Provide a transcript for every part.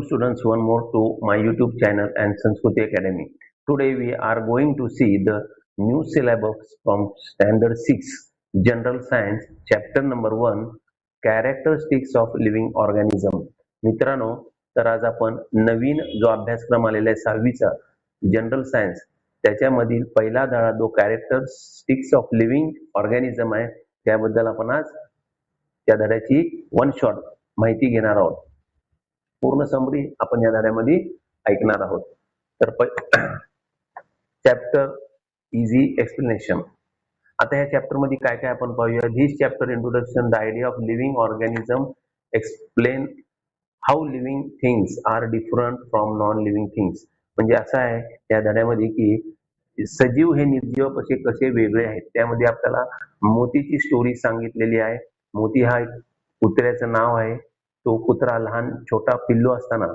Students, one more to my YouTube channel and Sanskruti Academy. Today we are going to see the new syllabus from Standard 6 General Science Chapter number 1 Characteristics of Living Organism. मित्रांनो, तर आज आपण नवीन जो अभ्यासक्रम आलेला आहे 6वीचा general science त्याच्यामधील पहिला धडा जो कॅरेक्टरिस्टिक्स ऑफ लिव्हिंग ऑर्गॅनिझम आहे त्याबद्दल आपण आज त्या धड्याची वन शॉट माहिती घेणार आहोत. पूर्ण समरी आपण या धड्यामध्ये ऐकणार आहोत. तर चॅप्टर इझी एक्सप्लेनेशन. आता या चॅप्टर मध्ये काय काय आपण पाहूया. This chapter introduction the idea of living organism, explain how living things are different from non living things. म्हणजे असं आहे या धड्यामध्ये की सजीव हे निर्जीव कसे कसे वेगळे आहेत. त्यामध्ये आपल्याला मोतीची स्टोरी सांगितलेली आहे. मोती हा कुत्र्याचं नाव आहे. तो कुत्रा लहान छोटा पिल्लू असताना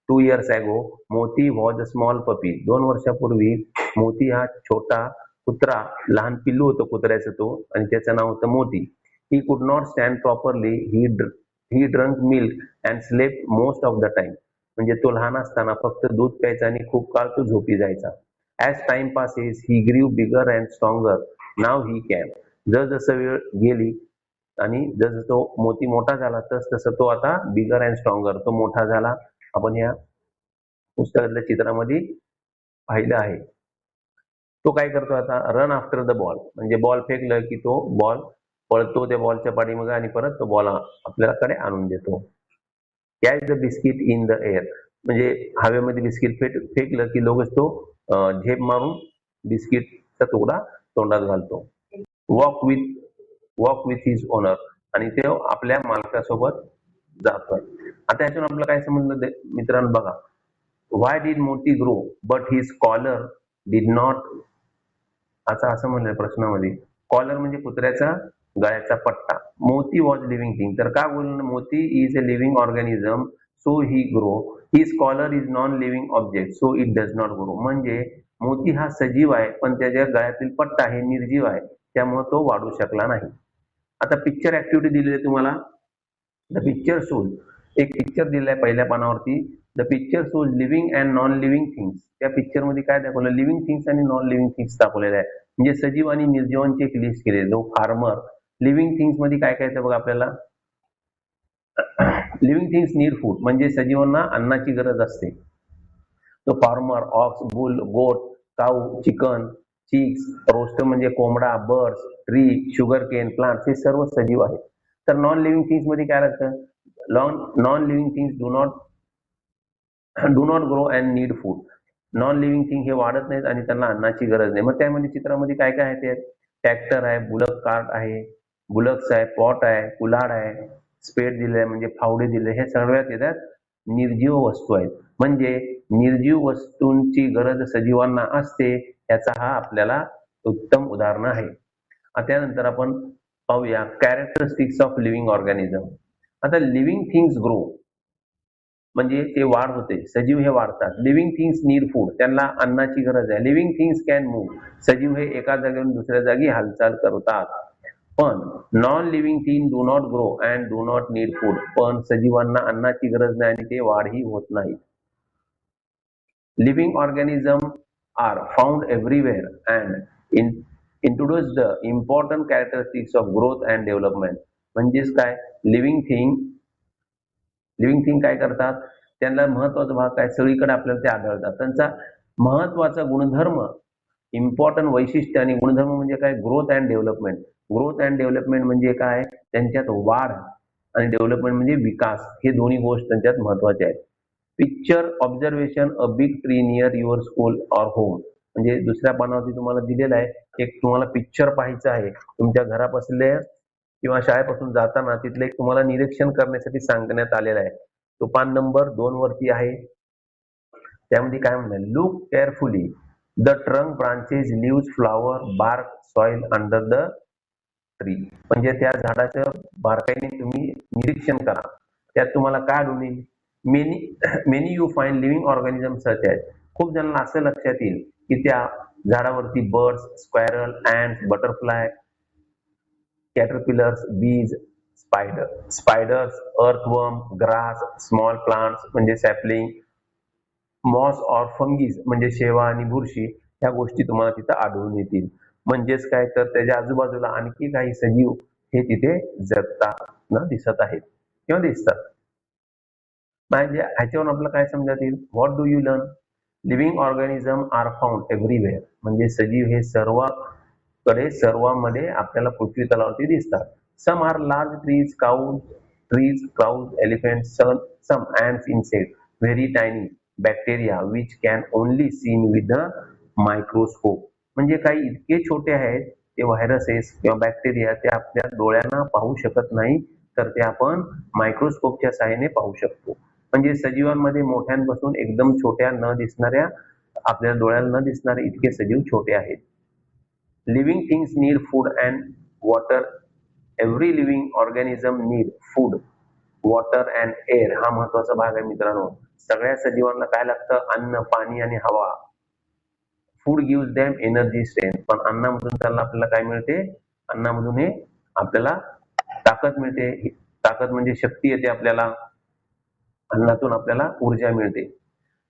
2 years ago मोती वॉज अ स्मॉल पपी. 2 वर्षापूर्वी मोती हा छोटा कुत्रा लहान पिल्लू होतं कुत्र्याचं तो आणि त्याचं नाव होतं Moti. He could not stand properly. He drunk milk and slept most of the time. म्हणजे तो लहान असताना फक्त दूध प्यायचा आणि खूप काळ तो झोपी जायचा. As time passes he grew bigger and stronger. Now he can. जसजसं वेळ गेली आणि जसं तो मोती मोठा झाला तसं तो आता बिगर अँड स्ट्रॉंगर तो मोठा झाला. आपण या पुस्तकातल्या चित्रामध्ये पाहिलं आहे. तो काय करतो आता, रन आफ्टर द बॉल. म्हणजे बॉल फेकलं की तो बॉल पळतो त्या बॉलच्या पाठीमागे आणि परत तो बॉल आपल्याकडे आणून देतो. Catch the biscuit in the air. म्हणजे हवेमध्ये बिस्किट फेकलं की लगेच तो झेप मारून बिस्किटचा तुकडा तोंडात घालतो. Walk with his owner. आणि ते आपल्या मालकासोबत जातोय. आता याच्यातून आपल्याला काय समजलं मित्रांनो बघा. Why did Moti grow but his collar did not. आता असं म्हणलं प्रश्नामध्ये, कॉलर म्हणजे कुत्र्याचा गळ्याचा पट्टा. मोती वॉज लिव्हिंग थिंग. तर का बोलणं, Moti is a living organism so he grow. His collar is non living object so it does not grow. म्हणजे मोती हा सजीव आहे पण त्याच्या गळ्यातील पट्टा हे निर्जीव आहे त्यामुळे तो वाढू शकला नाही. आता पिक्चर ऍक्टिव्हिटी दिलेली आहे तुम्हाला. The picture shows. एक पिक्चर दिलाय पहिल्या पानावरती. The picture shows living and non living things. त्या पिक्चर मध्ये काय दाखवलं, लिव्हिंग थिंग्स आणि नॉन लिव्हिंग थिंग्स दाखवलेलं आहे. म्हणजे सजीव आणि निर्जीवांची एक लिस्ट केली. जो फार्मर लिव्हिंग थिंग्स मध्ये काय काय बघा आपल्याला. Living things need food. म्हणजे सजीवांना अन्नाची गरज असते. तो फार्मर, ऑक्स, बुल, गोट, काऊ, चिकन, चिक्स, रोस्टर म्हणजे कोंबडा, birds, tree, sugar cane, plants हे सर्व सजीव आहेत. तर नॉन लिव्हिंग थिंग्स मध्ये काय लागतं, non living things do not grow and need food. Non living thing हे वाढत नाहीत आणि त्यांना अन्नाची गरज नाही. मग त्यामध्ये चित्रामध्ये काय काय आहे ते, ट्रॅक्टर आहे, बुलक कार्ट आहे, बुलक्स आहे, पॉट आहे, कुल्हाड आहे, स्पेड दिले म्हणजे फावडे दिले. हे सगळ्यात येतात निर्जीव वस्तू आहेत. म्हणजे निर्जीव वस्तूंची गरज सजीवांना असते याचा हा आपल्याला उत्तम उदाहरण आहे. त्यानंतर आपण पाहूया कॅरेक्टरिस्टिक्स ऑफ लिव्हिंग ऑर्गॅनिझम. आता लिव्हिंग थिंग्स ग्रो म्हणजे ते वाढ होते, सजीव हे वाढतात. Living things need food. त्यांना अन्नाची गरज आहे. Living things can move. सजीव हे एका जागेवरून दुसऱ्या जागी हालचाल करतात. पण non living thing do not grow and do not need food. पण सजीवांना अन्नाची गरज नाही आणि ते वाढही होत नाही. Living organism are found everywhere and introduce the important characteristics of growth and development. म्हणजेच काय, लिव्हिंग थिंग काय करतात, त्यांना महत्वाचा भाग काय, सगळीकडे आपल्याला ते आढळतात. त्यांचा महत्वाचा गुणधर्म, इम्पॉर्टंट वैशिष्ट्य आणि गुणधर्म म्हणजे काय, growth and development. Growth and development म्हणजे काय, त्यांच्यात वाढ आणि डेव्हलपमेंट म्हणजे विकास. हे दोन्ही गोष्ट त्यांच्यात महत्वाचे आहेत. Picture observation a big tree near your school or home. म्हणजे दुसऱ्या पानावरती तुम्हाला दिलेलं आहे, एक तुम्हाला पिक्चर पाहायचं आहे तुमच्या घरापासले किंवा शाळेपासून जाताना तिथले एक तुम्हाला निरीक्षण करण्यासाठी सांगण्यात आलेलं आहे. तो पान नंबर 2 वरती आहे. त्यामध्ये काय म्हणलं, look carefully the trunk, branches, leaves, flower, bark, soil under the tree. म्हणजे त्या झाडाचं बारकाईने तुम्ही निरीक्षण करा. त्यात तुम्हाला काय आढळून येईल, many you find living organism such as. खूप जणांना असं लक्षात येईल की त्या झाडावरती बर्ड्स, स्क्वॅरल, ॲन्ट्स, बटरफ्लाय, कॅटरपिलर्स, बीज, spiders, earthworm, grass, small plants म्हणजे सॅपलिंग, मॉस ऑर फंगीज म्हणजे शेवा आणि बुरशी, ह्या गोष्टी तुम्हाला तिथं आढळून येतील. म्हणजेच काय तर त्याच्या आजूबाजूला आणखी काही सजीव हे तिथे जगताना दिसत आहेत किंवा दिसतात. म्हणजे ह्याच्यावरून आपल्याला काय समजत येईल? What do you learn? Living organism are found everywhere. म्हणजे सजीव हे सर्वांमध्ये आपल्याला पृथ्वी तलावरती दिसतात. Some are large trees, crows, elephant, some ants, insect, very tiny bacteria which can only seen with the microscope. म्हणजे काही इतके छोटे आहेत ते व्हायरसेस किंवा बॅक्टेरिया ते आपल्या डोळ्यांना पाहू शकत नाही, तर ते आपण मायक्रोस्कोपच्या सहाय्याने पाहू शकतो. म्हणजे सजीवांमध्ये मोठ्यांपासून एकदम छोट्या न दिसणाऱ्या, आपल्या डोळ्याला न दिसणारे इतके सजीव छोटे आहेत. Living things need food and water. Every living organism need food, water and air. हा महत्वाचा भाग आहे मित्रांनो. सगळ्या सजीवांना काय लागतं? अन्न, पाणी आणि हवा. Food gives them energy, strength. पण अन्नामधून त्यांना आपल्याला काय मिळते? अन्नामधून हे आपल्याला ताकद मिळते. ताकद म्हणजे शक्ती येते आपल्याला. अन्नातून आपल्याला ऊर्जा मिळते.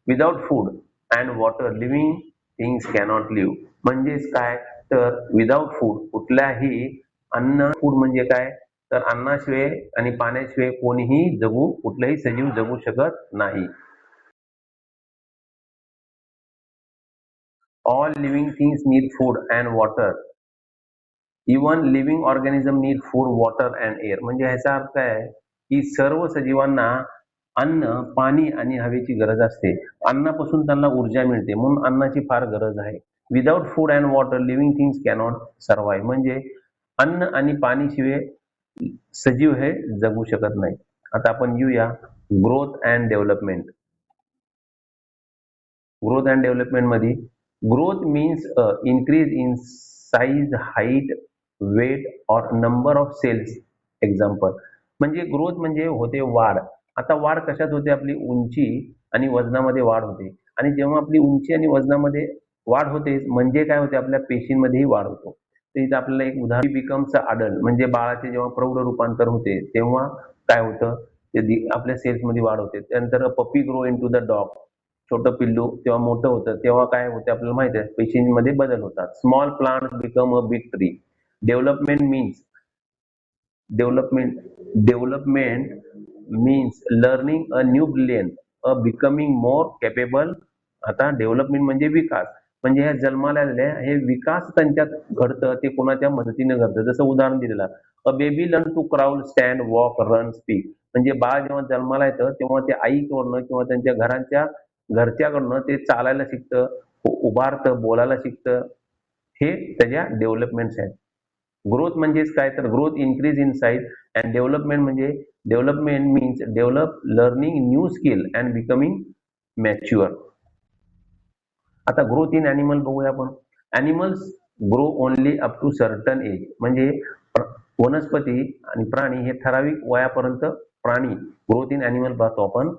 Without food and water living things cannot live. म्हणजेच काय तर विदाउट फूड, कुठल्याही फूड म्हणजे काय तर अन्नाशिवाय आणि पाण्याशिवाय कोणीही कुठलाही सजीव जगू शकत नाही. All living things need food and water. Even living organism need food, water and air. म्हणजे ह्याचा अर्थ आहे की सर्व सजीवांना अन्न, पाणी आणि हवेची गरज असते. अन्नापासून त्यांना ऊर्जा मिळते, म्हणून अन्नाची फार गरज आहे. Without food and water living things cannot survive. म्हणजे अन्न आणि पाणीशिवाय सजीव हे जगू शकत नाही. आता आपण येऊया growth and development. Growth and development मध्ये growth means increase in size, height, weight और नंबर ऑफ सेल्स. एक्झाम्पल म्हणजे ग्रोथ म्हणजे होते वाढ. आता वाढ कशात होते? आपली उंची आणि वजनामध्ये वाढ होते. आणि जेव्हा आपली उंची आणि वजनामध्ये वाढ होते म्हणजे काय होते? आपल्या पेशींमध्येही वाढ होतो. तर इथं आपल्याला एक उदाहरण, बिकम्स अडल्ट म्हणजे बाळाचे जेव्हा प्रौढ रूपांतर होते तेव्हा काय होतं? आपल्या सेल्स मध्ये वाढ होते. त्यानंतर puppy grow into the dog. छोटं पिल्लू तेव्हा मोठं होतं तेव्हा काय होते आपल्याला माहिती आहे? पेशींमध्ये बदल होतात. Small plant become a big tree. Development means development means learning a new brilliant, a becoming more capable. आता डेव्हलपमेंट म्हणजे विकास. म्हणजे ह्या जन्माला आलेल्या हे विकास त्यांच्यात घडतं, ते कोणाच्या मदतीने घडतं. जसं उदाहरण दिलेलं, a baby learn to crawl, stand, walk, run, speak. म्हणजे बाळ जेव्हा जन्माला येतं तेव्हा ते आईकडनं किंवा त्यांच्या घरच्याकडनं ते चालायला शिकतं, उभारतं, बोलायला शिकतं. हे त्याच्या डेव्हलपमेंट्स आहेत. ग्रोथ म्हणजेच काय तर growth increase in size and development म्हणजे development means develop learning new skill and becoming mature. आता ग्रोथ इन ॲनिमल बघूया आपण. Animals grow only up to certain age. म्हणजे वनस्पती आणि प्राणी हे ठराविक वयापर्यंत, प्राणी ग्रोथ इन ॲनिमल पाहतो आपण.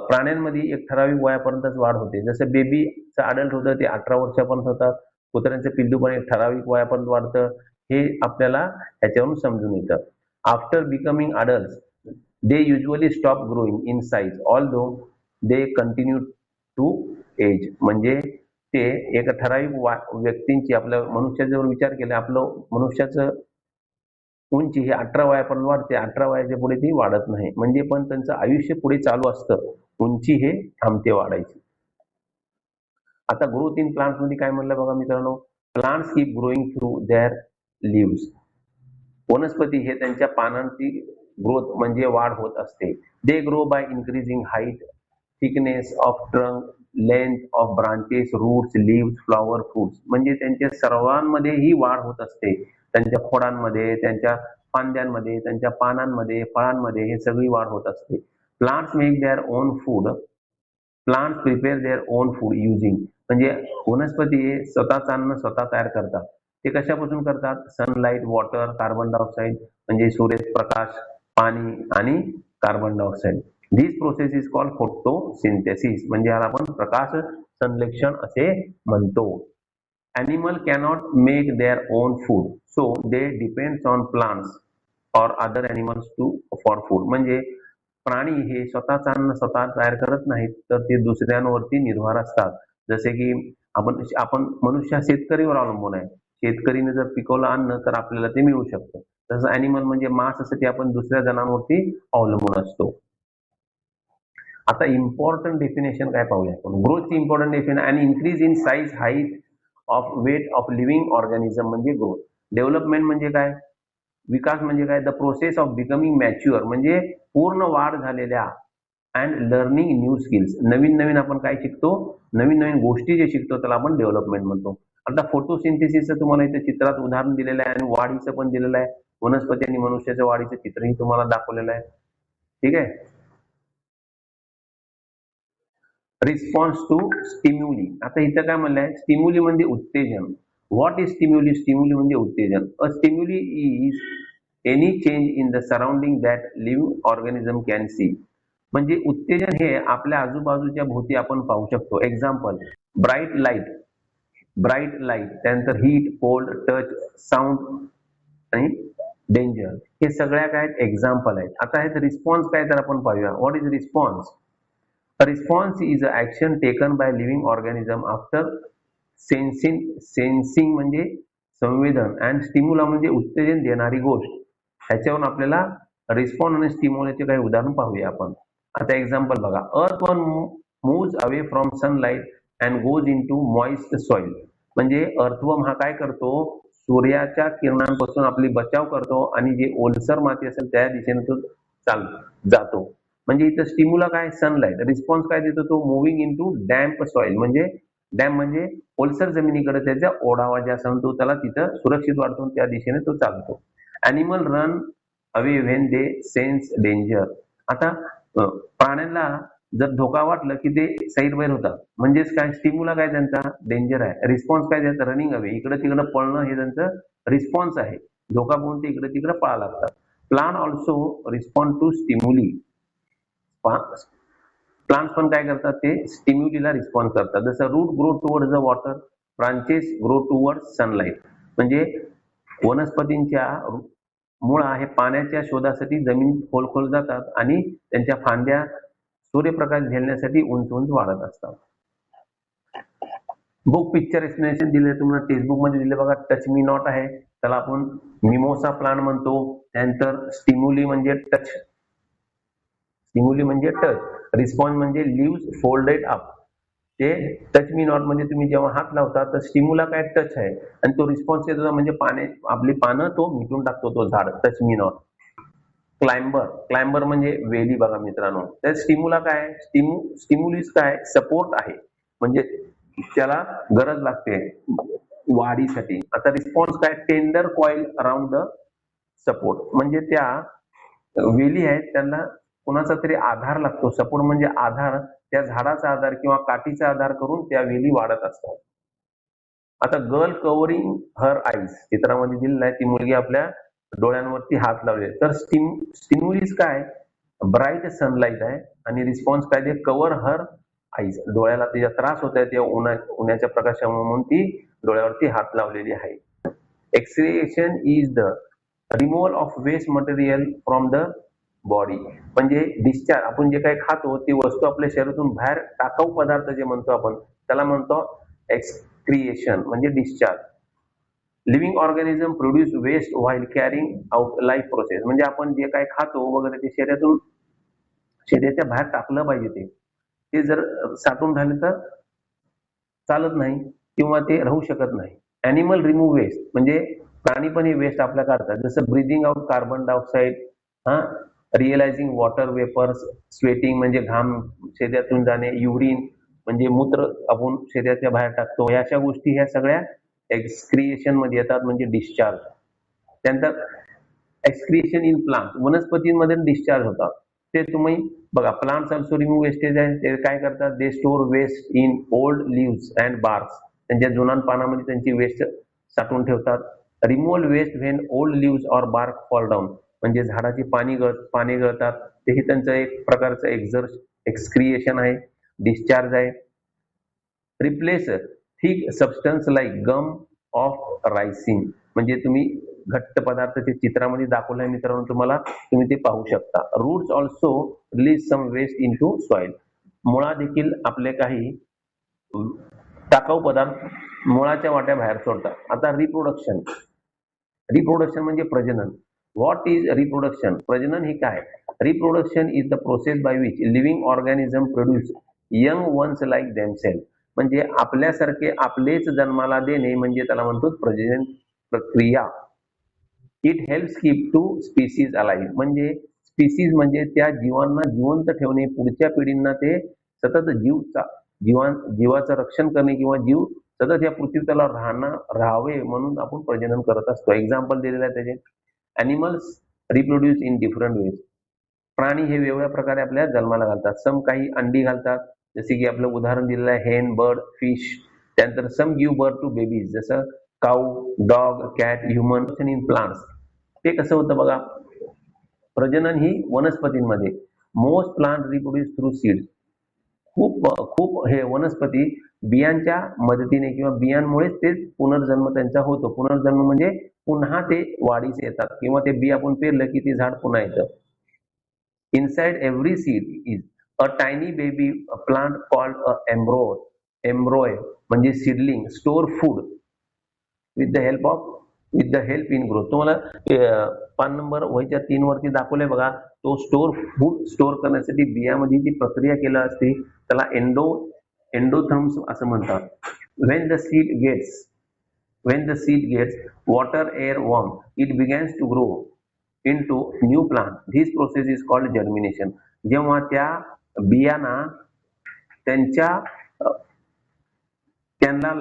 प्राण्यांमध्ये एक ठराविक वयापर्यंतच वाढ होते. जसं बेबीचं अडल्ट होतं ते 18 वर्षापर्यंत होतात. कुत्र्यांचं पिल्लू पण एक ठराविक वयापर्यंत वाढतं. हे आपल्याला ह्याच्यावरून समजून येतं. After becoming adult they usually stop growing in size although they continue to age. म्हणजे ते एक ठराविक व्यक्तींची, आपल्या मनुष्याचा जर विचार केला, आपलं मनुष्याचं उंची ही 18 वयापर्यंत वाढते. 18 वयाच्या पुढे ती वाढत नाही. म्हणजे पण त्यांचं आयुष्य पुढे चालू असतं, उंची हे थांबते वाढायची. आता ग्रोथ इन प्लांट्स मध्ये काय म्हणलं बघा मित्रांनो. Plants keep growing through their leaves. वनस्पती हे त्यांच्या पानांची ग्रोथ म्हणजे वाढ होत असते. They grow by increasing height, thickness of trunk, length of branches, roots, leaves, flower, fruits. म्हणजे त्यांच्या सर्वांमध्ये ही वाढ होत असते. त्यांच्या खोडांमध्ये, त्यांच्या फांद्यांमध्ये, त्यांच्या पानांमध्ये, फळांमध्ये हे सगळी वाढ होत असते. Plants make their own food. Plants prepare their own food using. म्हणजे वनस्पती हे स्वतःच अन्न स्वतः तयार करतात. ते कशापासून करतात? सनलाईट, वॉटर, कार्बन डायऑक्साईड म्हणजे सूर्यप्रकाश, पाणी आणि carbon dioxide. This process is called photosynthesis. म्हणजे याला आपण प्रकाश संश्लेषण असे म्हणतो. Animal cannot make their own food, so they depends on plants or other animals to for food. म्हणजे प्राणी हे स्वतःच अन्न स्वतः तयार करत नाहीत, तर ते दुसऱ्यांवरती निर्भर असतात. जसे की आपण आपण मनुष्य शेतकरीवर अवलंबून आहे. शेतकरीने जर पिकवलं अन्न तर आपल्याला ते मिळू शकतं. तसं अॅनिमल म्हणजे मांसासाठी आपण दुसऱ्या जनावरती अवलंबून असतो. आता इम्पॉर्टंट डेफिनेशन काय पाहूया आपण. ग्रोथची इम्पॉर्टंट डेफिनेशन आणि increase in size, height of weight of living organism म्हणजे ग्रोथ. डेव्हलपमेंट म्हणजे काय? विकास म्हणजे काय? The process of becoming mature म्हणजे पूर्ण वाढ झालेल्या अँड लर्निंग न्यू स्किल्स. नवीन नवीन आपण काय शिकतो? नवीन नवीन गोष्टी जे शिकतो त्याला आपण डेव्हलपमेंट म्हणतो. आता फोटोसिंथेसिसचं तुम्हाला इथे चित्रात उदाहरण दिलेलं आहे आणि वाढीचं पण दिलेलं आहे. वनस्पती आणि मनुष्याच्या वाढीचं चित्रही तुम्हाला दाखवलेलं आहे. ठीक आहे. Response to stimuli. आता इथं काय म्हणलंय? स्टिम्युली म्हणजे उत्तेजन. What is स्टिम्युली? स्टिम्युली म्हणजे उत्तेजन. A stimuli is any change in the surrounding that living organism can see. म्हणजे उत्तेजन हे आपल्या आजूबाजूच्या भोवती आपण पाहू शकतो. एक्झाम्पल, ब्राईट लाईट, त्यानंतर हीट, कोल्ड, टच, साऊंड आणि डेंजर, हे सगळ्या काय एक्झाम्पल आहेत. आता हे रिस्पॉन्स काय तर आपण पाहूया. What is response? A response is a action taken by living organism after sensing म्हणजे संवेदन and stimula म्हणजे उत्तेजन देणारी गोष्ट. ह्याच्यावरून आपल्याला रिस्पॉन्स आणि स्टिम्युलाचे काही उदाहरण पाहूया आपण. आता एक्झाम्पल बघा. Earthworm moves away from sunlight and goes into moist soil. म्हणजे अर्थवर्म हा काय करतो? सूर्याच्या किरणांपासून आपली बचाव करतो आणि जे ओलसर माती असेल त्या दिशेने तो जातो. म्हणजे इथं स्टिम्युला काय? सनलाइट. रिस्पॉन्स काय देतो तो? Moving into damp soil. म्हणजे डॅम म्हणजे ओलसर जमिनीकडे त्याचा ओढावा जे असेल तो त्याला तिथं सुरक्षित वाढतो, त्या दिशेने तो चालतो. Animal run away when they sense danger. आता प्राण्यांना जर धोका वाटलं की ते साईड बाहेर होतात. म्हणजेच काय? स्टिम्युला काय त्यांचा? डेंजर आहे. रिस्पॉन्स काय त्यांचा? रनिंग अवे, इकडे तिकडे पळणं हे त्यांचं रिस्पॉन्स आहे. धोका पाहून ते इकडे तिकडे पळा लागतात. Plant also respond to stimuli. Plants पण काय करतात? ते स्टिम्युलीला रिस्पॉन्ड करतात. जसं root grow towards the water, branches grow towards sunlight. म्हणजे वनस्पतींच्या मूळ आहे पाण्याच्या शोधासाठी जमीन खोल जातात आणि त्यांच्या फांद्या सूर्यप्रकाश झेलण्यासाठी उंच उंच वाढत असतात. बुक पिक्चर एक्सप्लेनेशन दिले तुम्हाला टेक्स्टबुक मध्ये दिले बघा. टच मी नॉट आहे, त्याला आपण मिमोसा प्लांट म्हणतो. त्यानंतर स्टिम्युली म्हणजे टच, स्टिम्युली म्हणजे टच. रिस्पॉन्स म्हणजे लिव्स फोल्डेड अप. ते टच मी नॉट म्हणजे तुम्ही जेव्हा हात लावता तर स्टिम्युला काय? टच आहे आणि तो रिस्पॉन्स येतो म्हणजे आपली पानं तो मिटून टाकतो तो झाड. Touch me not. क्लाइंबर म्हणजे वेली बघा मित्रांनो. तर स्टिम्युला काय? स्टिम्युलिस काय? सपोर्ट आहे, म्हणजे त्याला गरज लागते वाढीसाठी. आता रिस्पॉन्स काय? Tender coil around the support. म्हणजे त्या वेली आहेत त्यांना कोणाचा तरी आधार लागतो. सपोर्ट म्हणजे आधार, त्या झाडाचा आधार किंवा काठीचा आधार करून त्या वेली वाढत असतात. आता गर्ल कव्हरिंग हर आईज चित्रामध्ये दिलेला आहे. ती मुलगी आपल्या डोळ्यांवरती हात लावले. तर स्टिम्युलिस काय? ब्राईट सनलाइट आहे आणि रिस्पॉन्स काय? ते कव्हर हर आईज, डोळ्याला तिचा त्रास होत आहे, ते उन्हाच्या प्रकाशामुळे म्हणून ती डोळ्यावरती हात लावलेली आहे. Excretion is the removal of waste material from the body. म्हणजे डिस्चार्ज, आपण जे काही खातो ती वस्तू आपल्या शरीरातून बाहेर टाकाऊ पदार्थ जे म्हणतो आपण त्याला म्हणतो एक्सक्रिएशन म्हणजे discharge. Living organism produce waste while carrying out life process. म्हणजे आपण जे काही खातो वगैरे ते शरीराच्या बाहेर टाकलं पाहिजे. ते जर साठून राहिलं तर चालत नाही किंवा ते राहू शकत नाही. अॅनिमल रिमूव्ह वेस्ट म्हणजे प्राणी पण हे वेस्ट आपल्या काढतात. जसं breathing out carbon dioxide, realising water vapours, sweating म्हणजे घाम शरीरातून जाणे, युरिन म्हणजे मूत्र आपण शरीराच्या बाहेर टाकतो. या अशा गोष्टी ह्या सगळ्या एक्सक्रिएशन मध्ये येतात, म्हणजे डिस्चार्ज. त्यानंतर एक्सक्रिएशन इन प्लांट, वनस्पतींमध्ये डिस्चार्ज होतात. ते तुम्ही बघा. प्लांट्स ऑल्सो रिमूव्ह वेस्टेज आहे. ते काय करतात? They store waste in old leaves and barks. त्यांच्या जुनान पानामध्ये त्यांची वेस्ट साठवून ठेवतात. Removal waste when old leaves or bark fall down म्हणजे झाडाची पाने गळतात, तेही त्यांचं एक प्रकारचं एक्सक्रिएशन आहे, डिस्चार्ज आहे. Replace thick substance like gum of resin म्हणजे तुम्ही घट्ट पदार्थ ते चित्रामध्ये दाखवलं आहे मित्रांनो, तुम्ही ते पाहू शकता. Roots also release some waste into soil. मुळा देखील आपले काही टाकाऊ पदार्थ मुळाच्या वाट्या बाहेर सोडतात. आता रिप्रोडक्शन. रिप्रोडक्शन म्हणजे प्रजनन. What is reproduction? प्रजनन हे काय? Reproduction is the process by which living organism produce young ones like themself. म्हणजे आपल्यासारखे आपलेच जन्माला देणे म्हणजे त्याला म्हणतो प्रजनन प्रक्रिया. It helps keep to species alive. म्हणजे स्पीसीज म्हणजे त्या जीवांना जिवंत ठेवणे, पुढच्या पिढींना ते सतत जीवाचं रक्षण करणे किंवा जीव सतत या पृथ्वी तलावर राहावे म्हणून आपण प्रजनन करत असतो. एक्झाम्पल दिलेलं आहे त्याचे. Animals reproduce in different ways. प्राणी हे वेगवेगळ्या प्रकारे आपल्या जन्माला घालतात. सम काही अंडी घालतात, जसे की आपलं उदाहरण दिलेलं आहे हेन, बर्ड, फिश. त्यानंतर some give birth to babies, जसं cow, dog, cat, human. In plants ते कसं होतं बघा, प्रजनन ही वनस्पतींमध्ये. Most plant reproduce through seeds. खूप हे वनस्पती बियांच्या मदतीने किंवा बियांमुळेच ते पुनर्जन्म त्यांचा होतो. पुनर्जन्म म्हणजे पुन्हा ते वाढीस येतात किंवा ते बी आपण पेरलं की ते झाड पुन्हा येतं. Inside every seed is a tiny baby plant called a embryo म्हणजे seedling store food with the help in growth. तुम्हाला पान नंबर वहीच्या 3 वरती दाखवलंय बघा. तो फूड स्टोअर करण्यासाठी बियामध्ये जी प्रक्रिया केली असते त्याला एंडोथर्म्स असं म्हणतात. when the seed gets water, air, warmth, it begins to grow into new plant. This process is called germination. जेव्हा त्या बियांना त्यांना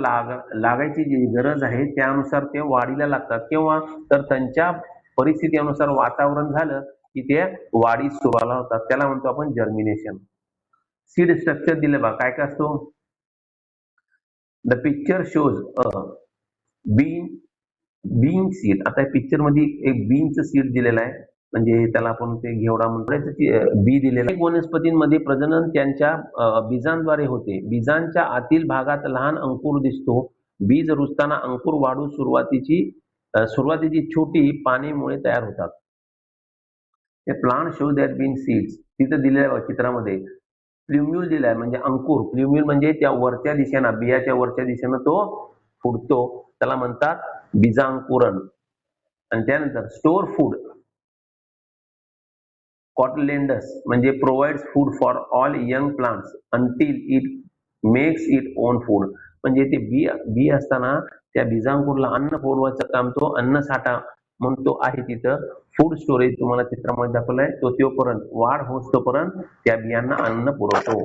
लागायची जी गरज आहे त्यानुसार ते वाढीला लागतात, किंवा तर त्यांच्या परिस्थितीनुसार वातावरण झालं की ते वाढीस सुरुवात होतात. त्याला म्हणतो आपण जर्मिनेशन. सीड स्ट्रक्चर दिले बघा, काय काय असतो. The picture shows a being seed. आता पिक्चर मध्ये एक बीनचं सीड दिलेलं आहे, म्हणजे त्याला आपण ते घेवडा म्हणतो, बी दिलेला आहे. वनस्पतींमध्ये प्रजनन त्यांच्या बीजांद्वारे होते. बीजांच्या आतील भागात लहान अंकुर दिसतो. बीज रुजताना अंकुर वाढू सुरुवातीची छोटी पानेमुळे तयार होतात. Plant show that bean seeds तिथं दिलेलं आहे चित्रामध्ये. प्ल्युम्यूल दिलाय म्हणजे अंकुर. प्ल्युम्यूल म्हणजे त्या वरच्या दिशेनं, बियाच्या वरच्या दिशेनं तो फुटतो, त्याला म्हणतात बीजांकुरण. आणि त्यानंतर स्टोर फूड. कॉटलेंडस म्हणजे provides food for all young plants until it makes it own food. म्हणजे ते बी असताना त्या बीजांकुरला अन्न पुरवायचं काम तो अन्न साठा म्हणतो आहे. तिथं फूड स्टोरेज तुम्हाला चित्रामध्ये दाखवलंय. तोपर्यंत वाढ होतोपर्यंत त्या बियांना अन्न पुरवतो.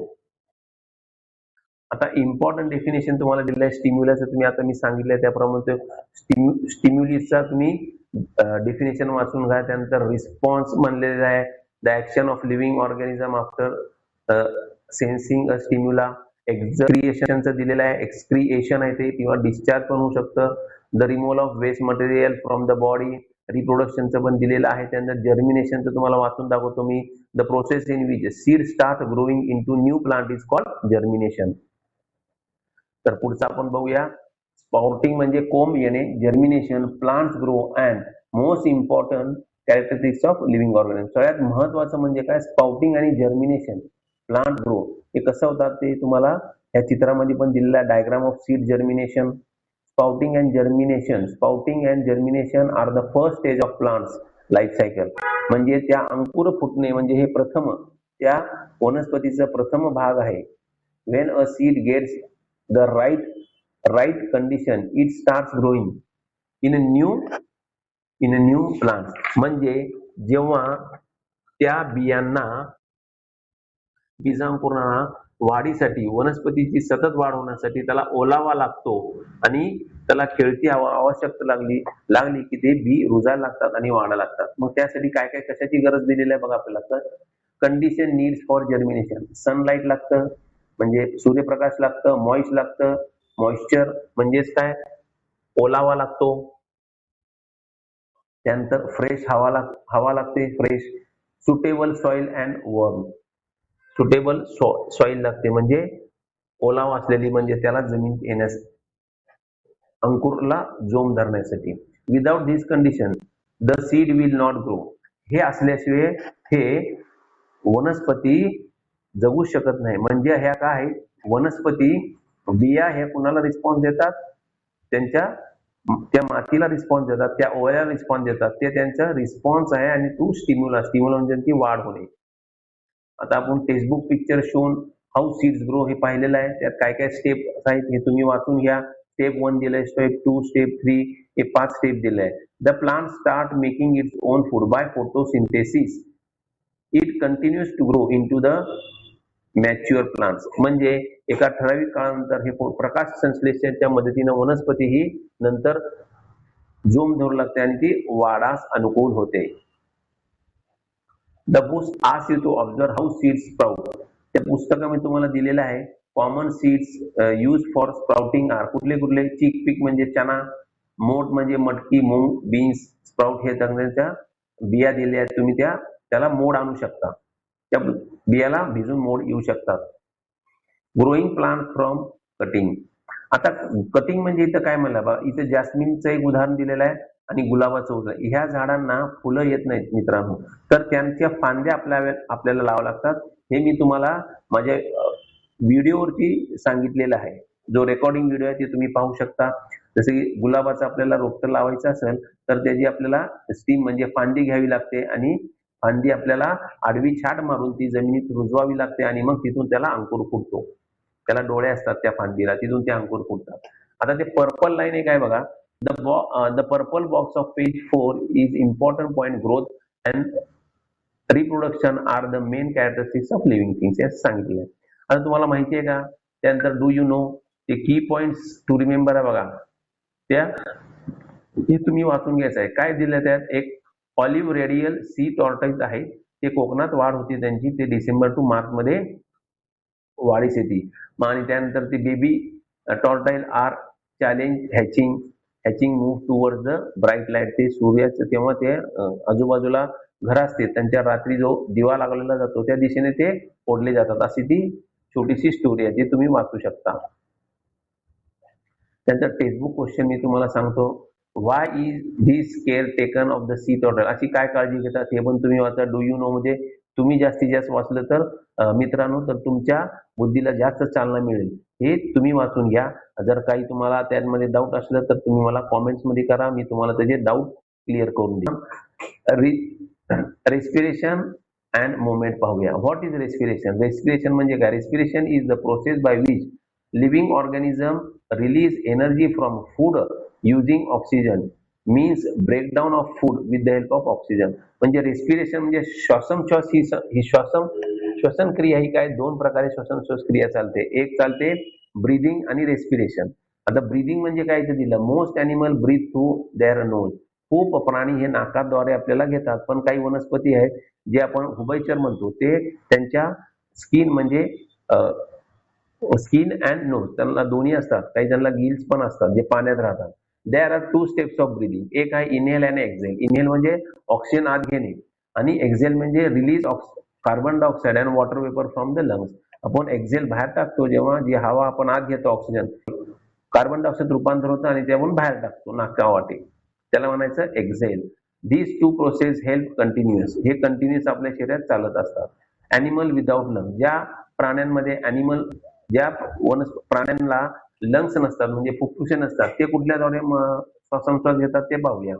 आता इम्पॉर्टंट डेफिनेशन तुम्हाला दिलं आहे स्टिम्युलस. तुम्ही आता मी सांगितलंय त्याप्रमाणे स्टिम्युलिसचा तुम्ही डेफिनेशन वाचून घ्या. त्यानंतर रिस्पॉन्स म्हणलेला आहे the action of living organism after sensing a stimulus. एक्सक्रिएशनचं दिलेलं आहे, एक्सक्रिएशन आहे ते, किंवा डिस्चार्ज पण होऊ शकतं. The removal of waste material from the body. रिप्रोडक्शनचं पण दिलेलं आहे. त्यानंतर जर्मिनेशनचं तुम्हाला वाचून दाखवतो मी. The process in which seed start growing into new plant is called germination. तर पुढचं आपण बघूया. स्पाउटिंग म्हणजे कोंब येणे. Germination plants grow and most important characteristics of living organism. सगळ्यात महत्वाचं म्हणजे काय, स्पाउटिंग आणि जर्मिनेशन. प्लांट ग्रो हे कसं होतात ते तुम्हाला या चित्रामध्ये पण दिलेलं आहे. Diagram of seed germination. Sprouting and germination are the first stage of plants life cycle. म्हणजे त्या अंकुर फुटणे म्हणजे हे प्रथम त्या वनस्पतीचा प्रथम भाग आहे. When a seed gets the right condition it starts growing in a new plant. म्हणजे जेव्हा त्या बियांना बीजांकुरणाला वाढीसाठी, वनस्पतीची सतत वाढ होण्यासाठी त्याला ओलावा लागतो आणि त्याला खेळती हवा आवश्यकता लागली की ते बी रुजायला लागतात आणि वाढायला लागतात. मग त्यासाठी काय काय कशाची गरज दिलेली आहे बघा आपल्याला. तर condition needs for germination. Sunlight लागतं म्हणजे सूर्यप्रकाश लागतं. मॉइस्ट लागतं, मॉइश्चर म्हणजेच काय, ओलावा लागतो. त्यानंतर फ्रेश हवा लागते, fresh. Suitable soil and worm. Suitable soil लागते म्हणजे ओलावा असलेली, म्हणजे त्याला जमीन येण्यास अंकुरला जोम धरण्यासाठी. Without this condition the seed will not grow. हे असल्याशिवाय हे वनस्पती जगू शकत नाही. म्हणजे ह्या काय वनस्पती बिया ह्या कुणाला रिस्पॉन्स देतात, त्यांच्या त्या मातीला रिस्पॉन्स देतात, त्या ओळ्याला रिस्पॉन्स देतात. ते त्यांचा रिस्पॉन्स आहे आणि तो स्टिम्युलस म्हणजे त्यांची वाढ होणे. आता आपण textbook picture shown how seeds grow हे पाहिलेलं आहे. त्यात काय काय स्टेप आहेत हे तुम्ही वाचून घ्या. स्टेप 1 दिलंय, स्टेप 2, स्टेप 3 हे 5 स्टेप दिलंय. The plant start making its own food by photosynthesis. It continues to grow into the mature plants. म्हणजे एका ठराविक काळानंतर हे प्रकाश संश्लेषणाच्या मदतीने वनस्पती ही नंतर जोम धरू लागते आणि ती वाढास अनुकूल होते. The book asks you to observe how seeds sprout. त्या पुस्तकामध्ये तुम्हाला दिलेलं आहे common seeds use for sprouting are. कुठले कुठले? चिक पीक म्हणजे चना, मोठ म्हणजे मटकी, मूग, बीन्स. स्प्राउट हे त्यांच्या बिया दिल्या आहेत, तुम्ही त्याला मोड आणू शकता. त्या बियाला भिजून मोड येऊ शकतात. Growing plant from cutting. आता कटिंग म्हणजे इथं काय म्हणलं बा, इथं जास्मिनचं एक उदाहरण दिलेलं आहे आणि गुलाबाचं उदाहरण. ह्या झाडांना फुलं येत नाहीत मित्रांनो, तर त्यांच्या फांद्या आपल्याला लावाव्या लागतात. हे मी तुम्हाला माझ्या व्हिडिओवरती सांगितलेलं आहे. जो रेकॉर्डिंग व्हिडिओ आहे ते तुम्ही पाहू शकता. जसं की गुलाबाचं आपल्याला रोपटं लावायचं असेल तर त्याची आपल्याला स्टीम म्हणजे फांदी घ्यावी लागते आणि फांदी आपल्याला आडवी छाट मारून ती जमिनीत रुजवावी लागते आणि मग तिथून त्याला अंकुर फुटतो. त्याला डोळे असतात त्या फांदीला, तिथून ते अंकुर फुटतात. आता ते पर्पल लाईन एक आहे बघा. The purple box of page 4 is important point. Growth and reproduction are the main characteristics of living things हे सांगितलंय. आता तुम्हाला माहिती आहे का, त्यानंतर डू यू नो ते की पॉइंट्स टू रिमेंबर आहे बघा. त्या हे तुम्ही वाचून घ्यायचं आहे. काय दिलं त्यात? एक ऑलिव्ह रेडियल सी टॉर्टाइज आहे, ते कोकणात वाढ होती त्यांची. ते डिसेंबर टू मार्च मध्ये वाढीस येते. आणि त्यानंतर ते baby turtle are challenge hatching move towards the bright light. ते सूर्याचं तेव्हा ते आजूबाजूला घर असते, त्यांच्या रात्री जो दिवा लागलेला जातो त्या दिशेने ते ओढले जातात. अशी ती छोटीशी स्टोरी आहे, जी तुम्ही वाचू शकता. त्यांचा टेक्स्टबुक क्वेश्चन मी तुम्हाला सांगतो. Why is this care taken of the sea turtle. अशी काय काळजी घेतात हे पण तुम्ही वाचा. डू यू नो मध्ये तुम्ही जास्तीत जास्त वाचलं तर मित्रांनो तर तुमच्या बुद्धीला जास्त चालना मिळेल. हे तुम्ही वाचून घ्या. जर काही तुम्हाला त्यामध्ये डाऊट असलं तर तुम्ही मला कॉमेंट्स मध्ये करा, मी तुम्हाला त्याचे डाऊट क्लिअर करून देईन. रेस्पिरेशन अँड मुवमेंट पाहूया. What is respiration? रेस्पिरेशन म्हणजे काय? Respiration is the process by which living organism release energy from food using oxygen means breakdown of food with the help of oxygen. म्हणजे respiration म्हणजे श्वासोच्छ्वास ही श्वसन क्रिया ही काय दोन प्रकारे श्वासोच्छ्वास क्रिया चालते. एक चालते ब्रीदिंग आणि रेस्पिरेशन. आता ब्रीदिंग म्हणजे काय ते दिलं, most animal breathe through their nose. खूप प्राणी हे नाकाद्वारे आपल्याला घेतात, पण काही वनस्पती आहेत जे आपण उभयचर म्हणतो ते त्यांच्या स्किन म्हणजे स्किन अँड नोज त्यांना दोन्ही असतात. काही जणांना गिल्स पण असतात जे पाण्यात राहतात. There are 2 steps of breathing. एक आहे इनहेल अँड एक्झेल. इनहेल म्हणजे ऑक्सिजन आत घेणे आणि एक्झेल म्हणजे release carbon dioxide and water vapour from the lungs. आपण एक्झेल बाहेर टाकतो जेव्हा जी हवा आपण आत घेतो ऑक्सिजन, कार्बन डायऑक्साइड रूपांतर होतं आणि ते आपण बाहेर टाकतो नाकावाटे, त्याला म्हणायचं exhale. These 2 process help continuous. हे कंटिन्युअस आपल्या शरीरात चालत असतात. Animal without lung. ज्या प्राण्यांमध्ये ज्या प्राण्यांना लंग्स नसतात म्हणजे फुफ्फुसे नसतात ते कुठल्याद्वारे श्वासोच्छ्वास घेतात ते पाहूया.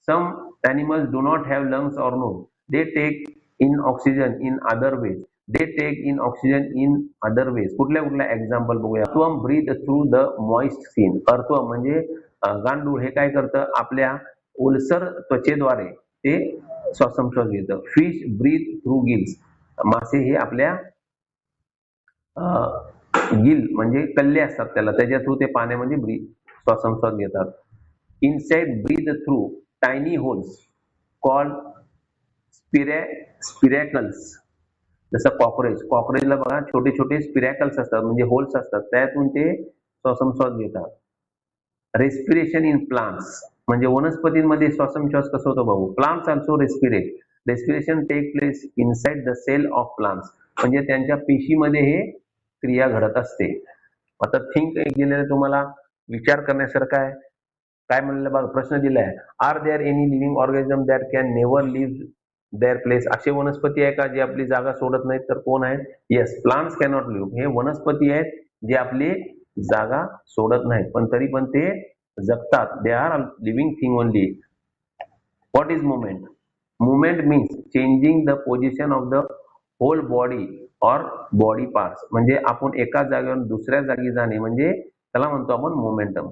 Some animals do not have lungs or no. They take in oxygen in other ways. कुठल्या एक्झाम्पल बघूया. Earthworm breathe through the moist skin. Earthworm म्हणजे गांडूळ हे काय करतं, आपल्या ओलसर त्वचेद्वारे ते श्वासोच्छ्वास घेतं. Fish breathe through gills. मासे हे आपल्या गिल म्हणजे कल्ले असतात त्याला, त्याच्या थ्रू ते पाण्यामध्ये श्वासोच्छ्वास घेतात. Insect breathe through tiny holes called spiracles. जसं कॉकरेजला बघा छोटे छोटे स्पिरॅकल्स असतात म्हणजे होल्स असतात, त्यातून ते श्वासोच्छ्वास घेतात. रेस्पिरेशन इन प्लांट्स म्हणजे वनस्पतींमध्ये श्वासोच्छ्वास कसं होतं बघू. Plants also respirate. Respiration take place inside the cell of plants. म्हणजे त्यांच्या पेशीमध्ये हे क्रिया घडत असते. आता थिंक एक दिलेलं तुम्हाला विचार करण्यासारखं आहे. काय म्हणलं बघा, प्रश्न दिलाय, are there any living organism that can never live their place? असे वनस्पती आहे का जे आपली जागा सोडत नाहीत? तर कोण आहेत? Yes, plants cannot live. हे वनस्पती आहेत जे आपली जागा सोडत नाहीत, पण तरी पण ते जगतात. They are living thing only. What is movement? Movement means changing the position of the whole body or body parts. म्हणजे आपण एका जागेवरून दुसऱ्या जागी जाणे, म्हणजे त्याला म्हणतो आपण momentum.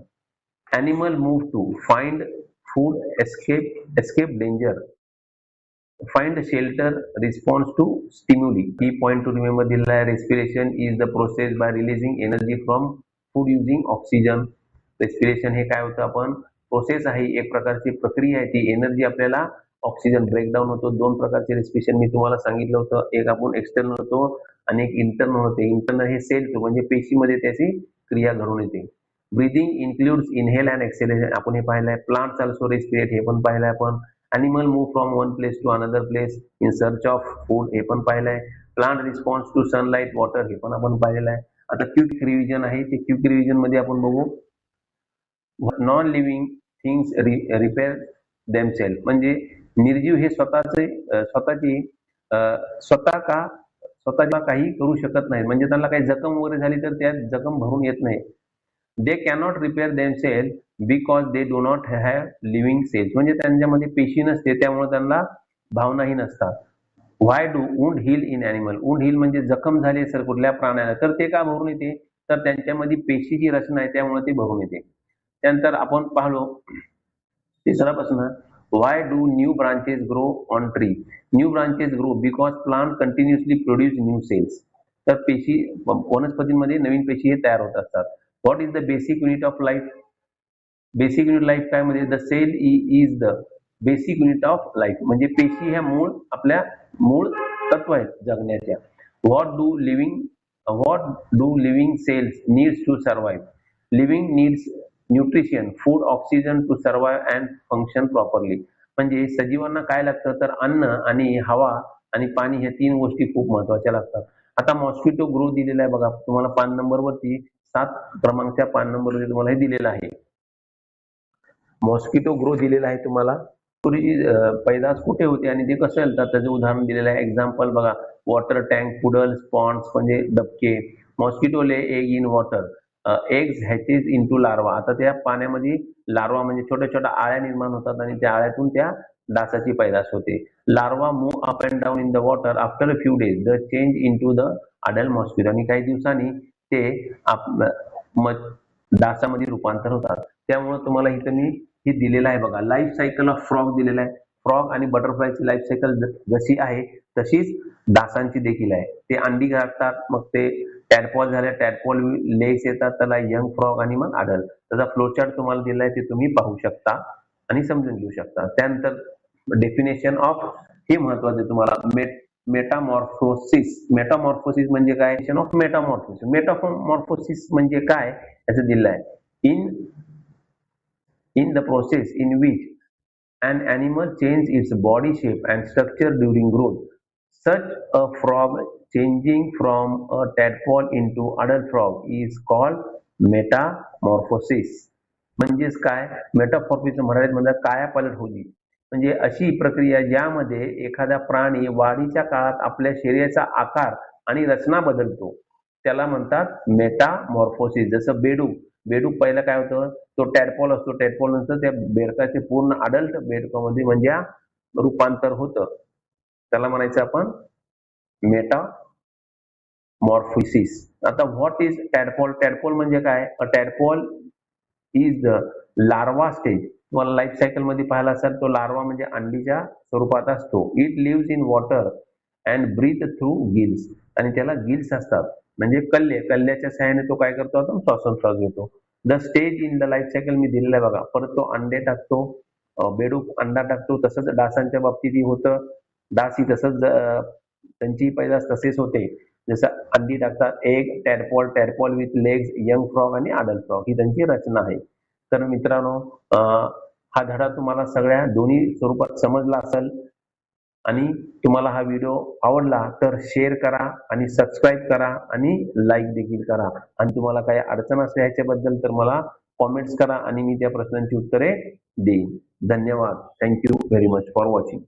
Animal move to find food, escape danger, find shelter, response to stimuli. Key point to remember दिलेला आहे, respiration is the process by releasing energy from food using oxygen. respiration हे काय होतं? आपण प्रोसेस आहे, एक प्रकारची प्रक्रिया आहे, ती एनर्जी आपल्याला ऑक्सिजन ब्रेकडाऊन होतो. दोन प्रकारचे रेस्पिरेशन मी तुम्हाला सांगितलं होतं, एक आपण एक्सटर्नल होतो आणि एक इंटरनल होते. इंटरनल हे सेल्फ म्हणजे पेशीमध्ये त्याची क्रिया घडून येते. Breathing includes inhale and acceleration, आपण हे पाहिलंय. प्लांट्स ऑल्सो रेस्पिरेट, हे पण पाहिलंय आपण. Animal move from one place to another place in search of food, हे पण पाहिलंय. Plant response to sunlight, water, हे पण आपण पाहिलेलं आहे. आता क्विक रिव्हिजन आहे, ते क्विक रिव्हिजन मध्ये आपण बघू. Non living things repair themself, म्हणजे निर्जीव हे स्वतःला काही करू शकत नाही, म्हणजे त्यांना काही जखम वगैरे झाली तर त्यात जखम भरून येत नाही. They cannot repair themselves because they do not have living cells, म्हणजे त्यांच्यामध्ये पेशी नसते, त्यामुळे त्यांना भावनाही नसतात. Why do wound heal in animal? Wound heal म्हणजे जखम झाली सर कुठल्या प्राण्याला, तर ते का भरून येते? तर त्यांच्यामध्ये पेशीची रचना आहे, त्यामुळे ते भरून येते. त्यानंतर आपण पाहलो तिसरा प्रश्न, why do new branches grow on tree? New branches grow because plant continuously produce new cells. तर पेशी वनस्पतींमध्ये नवीन पेशी हे तयार होत असतात. What is the basic unit of life? Basic unit life काय म्हणजे the cell is the basic unit of life, म्हणजे पेशी ह्या आपल्या मूळ तत्व आहेत जगण्याच्या. What do living cells needs to survive? Living needs nutrition, food, oxygen to survive and function properly. म्हणजे सजीवांना काय लागतं? तर अन्न आणि हवा आणि पाणी, ह्या तीन गोष्टी खूप महत्वाच्या लागतात. आता मॉस्किटो ग्रो दिलेला आहे बघा तुम्हाला 5 नंबरवरती, 7 क्रमांकच्या 5 नंबरवरती तुम्हाला हे दिलेलं आहे. मॉस्किटो ग्रो दिलेला आहे तुम्हाला. पूर्वी पैदास कुठे होते आणि ते कसं येतात त्याचं उदाहरण दिलेलं आहे. एक्झाम्पल बघा, वॉटर टँक, पुडल्स, पॉन्ड्स म्हणजे डबके. Mosquito lay egg in water, eggs hatches into larva. आता त्या पाण्यामध्ये लार्वा म्हणजे छोट्या छोट्या आळ्या निर्माण होतात आणि त्या आळ्यातून त्या डासाची पैदास होते. Larva move up and down in the water after a few days the change into the adult mosquito, आणि काही दिवसांनी ते डासामध्ये रूपांतर होतात. त्यामुळे तुम्हाला इथं मी हे दिलेलं आहे बघा, लाईफ सायकल ऑफ फ्रॉग दिलेला आहे. फ्रॉग आणि बटरफ्लायची लाईफ सायकल जशी आहे तशीच डासांची देखील आहे. ते अंडी घालतात, मग ते टॅडपॉल झाल्या, टॅडपॉल लेग्स येतात, त्याला यंग फ्रॉग आणि मग अडल्ट. त्याचा फ्लोचार्ट तुम्हाला दिलाय, ते तुम्ही पाहू शकता आणि समजून घेऊ शकता. त्यानंतर डेफिनेशन ऑफ, हे महत्वाचं आहे तुम्हाला, मेटामॉर्फोसिस. मेटामॉर्फोसिस म्हणजे काय? Of Metamorphosis. मेटामॉर्फोसिस म्हणजे काय याचं दिलं आहे. In the process in which an animal changes its body shape and structure during growth, such a frog changing from a tadpole into adult frog is called metamorphosis. म्हणजेच काय? Metamorphosis मराठीत म्हणतात कायापालट होणे. म्हणजे अशी प्रक्रिया ज्यामध्ये एखादा प्राणी वाढीच्या काळात आपल्या शरीराचा आकार आणि रचना बदलतो, त्याला म्हणतात मेटामॉर्फोसिस. जसं बेडूक पहिला काय होतं? तो टॅडपॉल असतो, टॅडपॉल नंतर त्या बेडकाचे पूर्ण अडल्ट बेडकामध्ये म्हणजे रूपांतर होतं, त्याला म्हणायचं आपण मेटामॉर्फोसिस. आता व्हॉट इज टॅडपॉल? टॅडपॉल म्हणजे काय? A tadpole is the larva stage. तुम्हाला लाईफ सायकल मध्ये पाहायला असाल, तो लार्वा म्हणजे अंडीच्या स्वरूपात असतो. It lives in water and breathe through gills, आणि त्याला गिल्स असतात म्हणजे कल्ल्याच्या सहाय्याने तो काय करतो? आपण श्वासोच्छ्वास घेतो. The stage in the life cycle मी दिलेला आहे बघा. परत तो अंडे टाकतो, बेडूक अंडा टाकतो. तसंच डासांच्या बाबतीतही होतं. डास ही तसंच त्यांची पैदास तसेच होते. जसं अंडी टाकतात, egg, tadpole with legs, young frog आणि अडल्ट फ्रॉग, ही त्यांची रचना आहे. तर मित्रांनो, हा धडा तुम्हाला सगळ्या दोन्ही स्वरूपात समजला असेल, आणि तुम्हाला हा व्हिडिओ आवडला तर शेअर करा आणि सबस्क्राईब करा आणि लाईक देखील करा. आणि तुम्हाला काही अडचण असल्या ह्याच्याबद्दल तर मला कॉमेंट्स करा आणि मी त्या प्रश्नांची उत्तरे देईन. धन्यवाद. Thank you very much for watching.